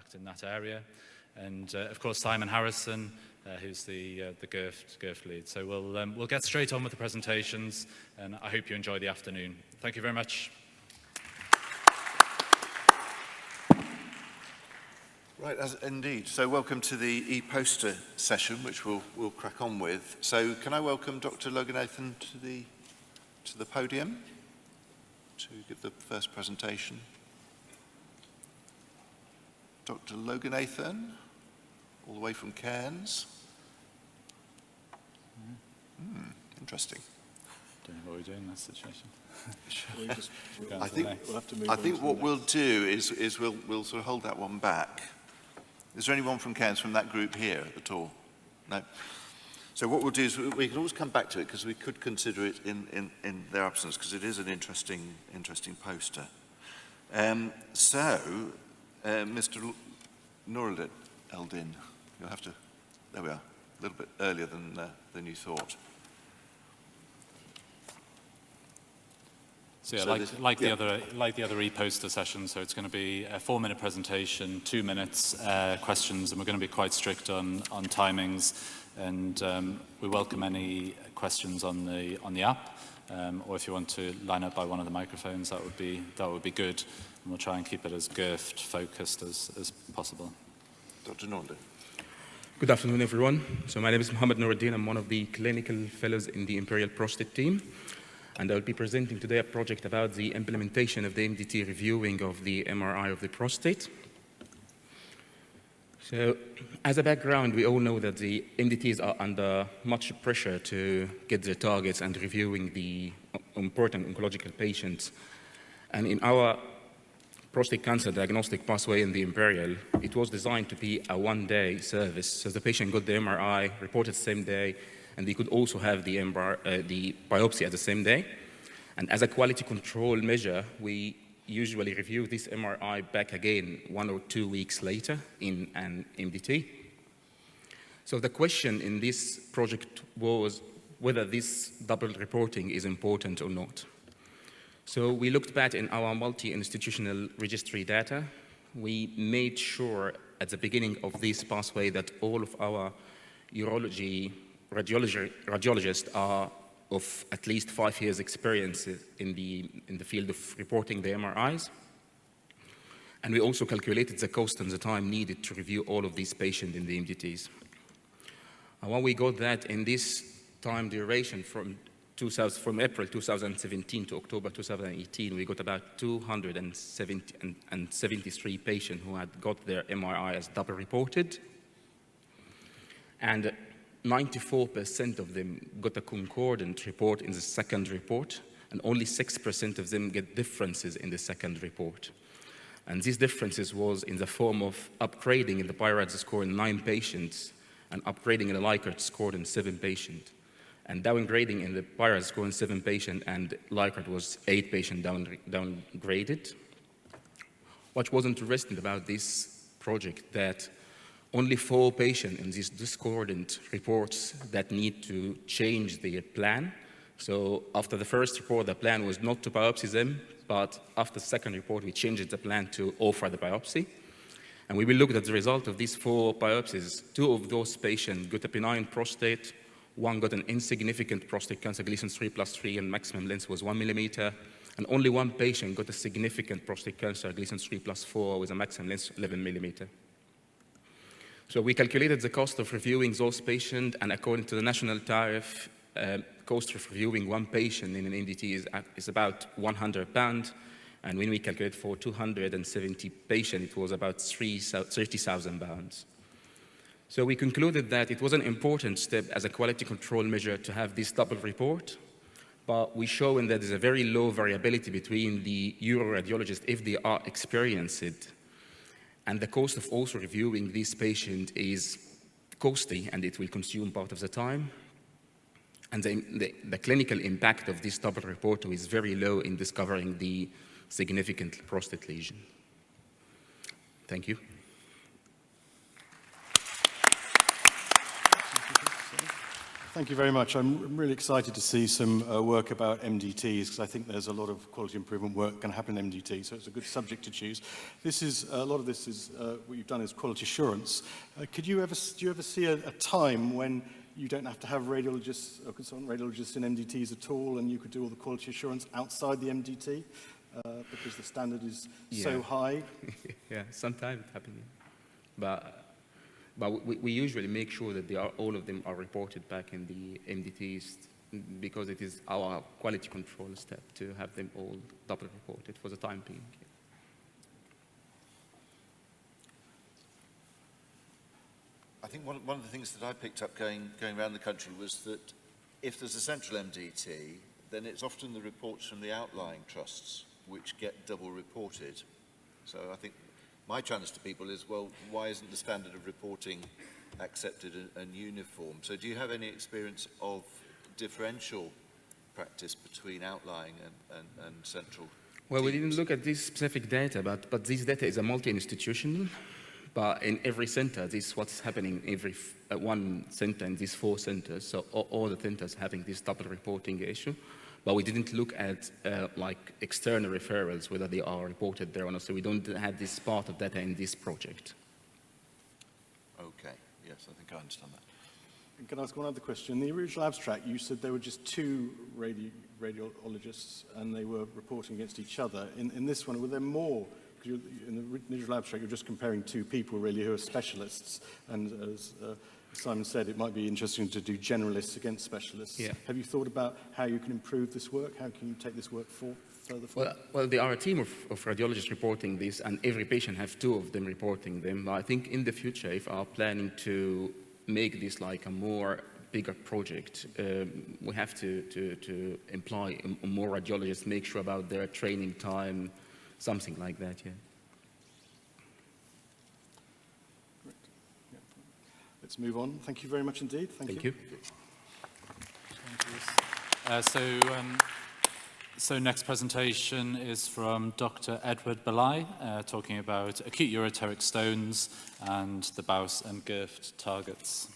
impact in that area. And of course, Simon Harrison, who's the GIRF lead. So we'll get straight on with the presentations, and I hope you enjoy the afternoon. Thank you very much. Right, indeed. So welcome to the e-poster session, which we'll crack on with. So can I welcome Dr. Loganathan to the podium to give the first presentation? Dr. Loganathan, all the way from Cairns. Interesting. Don't know what we do in that situation. I think what we'll do is we'll sort of hold that one back. Is there anyone from Cairns from that group here at all? No? So what we'll do is we can always come back to it because we could consider it in their absence because it is an interesting poster. Mr. Noureldin, you'll have to, there we are, a little bit earlier than you thought. So yeah, like the other e-poster session, so it's going to be a 4-minute presentation, 2 minutes questions, and we're going to be quite strict on timings. And we welcome any questions on the app, or if you want to line up by one of the microphones, that would be good. And we'll try and keep it as GIRF focused as possible. Dr. Noureldin. Good afternoon, everyone. So my name is Mohamed Noureldin. I'm one of the clinical fellows in the Imperial Prostate team. And I will be presenting today a project about the implementation of the MDT reviewing of the MRI of the prostate. So as a background, we all know that the MDTs are under much pressure to get their targets and reviewing the important oncological patients. And in our prostate cancer diagnostic pathway in the Imperial, it was designed to be a one-day service. So the patient got the MRI, reported the same day, and they could also have the biopsy at the same day. And as a quality control measure, we usually review this MRI back again 1 or 2 weeks later in an MDT. So the question in this project was whether this double reporting is important or not. So we looked back in our multi-institutional registry data. We made sure at the beginning of this pathway that all of our urology radiologists are of at least 5 years experience in the field of reporting the MRIs. And we also calculated the cost and the time needed to review all of these patients in the MDTs. And when we got that in this time duration from April 2017 to October 2018, we got about 273 patients who had got their MRI as double reported. And 94% of them got a concordant report in the second report, and only 6% of them get differences in the second report. And these differences was in the form of upgrading in the PIRADS score in 9 patients and upgrading in the Likert score in 7 patients. And downgrading in the PIRADS score in 7 patients, and Likert was 8 patients downgraded. What was interesting about this project that only 4 patients in these discordant reports that need to change their plan. So after the first report, the plan was not to biopsy them, but after the second report, we changed the plan to offer the biopsy. And we will look at the result of these 4 biopsies. 2 of those patients got a benign prostate, 1 got an insignificant prostate cancer, Gleason 3+3, and maximum length was 1 millimeter. And only 1 patient got a significant prostate cancer, Gleason 3+4, with a maximum length 11 millimeter. So we calculated the cost of reviewing those patients, and according to the national tariff, cost of reviewing 1 patient in an MDT is about £100. And when we calculate for 270 patients, it was about £30,000. So we concluded that it was an important step as a quality control measure to have this double report, but we show that there's a very low variability between the uroradiologists if they are experienced. And the cost of also reviewing this patient is costly, and it will consume part of the time. And the clinical impact of this double report is very low in discovering the significant prostate lesion. Thank you. Thank you very much. I'm really excited to see some work about MDTs, because I think there's a lot of quality improvement work going to happen in MDT, so it's a good subject to choose. This is, a lot of this is, what you've done is quality assurance. Do you ever see a time when you don't have to have radiologists or consultant radiologists in MDTs at all, and you could do all the quality assurance outside the MDT, because the standard is so high? Yeah, sometimes it's happening. But we usually make sure that all of them are reported back in the MDTs, because it is our quality control step to have them all double reported for the time being. I think one of the things that I picked up going around the country was that if there's a central MDT, then it's often the reports from the outlying trusts which get double reported. So I think my challenge to people is, well, why isn't the standard of reporting accepted and uniform? So do you have any experience of differential practice between outlying and central? Well, we teams? didn't look at this specific data, but this data is a multi-institutional. But in every center, this is what's happening in every one center in these 4 centers. So all the centers having this double reporting issue. But we didn't look at like external referrals, whether they are reported there or not. So we don't have this part of data in this project. Okay, yes, I think I understand that. And can I ask one other question? In the original abstract, you said there were just 2 radiologists and they were reporting against each other. In this one, were there more? Because in the original abstract, you're just comparing 2 people really who are specialists. And as Simon said, it might be interesting to do generalists against specialists. Yeah. Have you thought about how you can improve this work? How can you take this work further forward? Well, there are a team of radiologists reporting this, and every patient have 2 of them reporting them. But I think in the future, if our planning to make this like a more bigger project, we have to employ more radiologists, make sure about their training time, something like that, yeah. Let's move on. Thank you very much indeed. Thank you. So next presentation is from Dr. Edward Belay, talking about acute ureteric stones and the BAUS and GIRFT targets.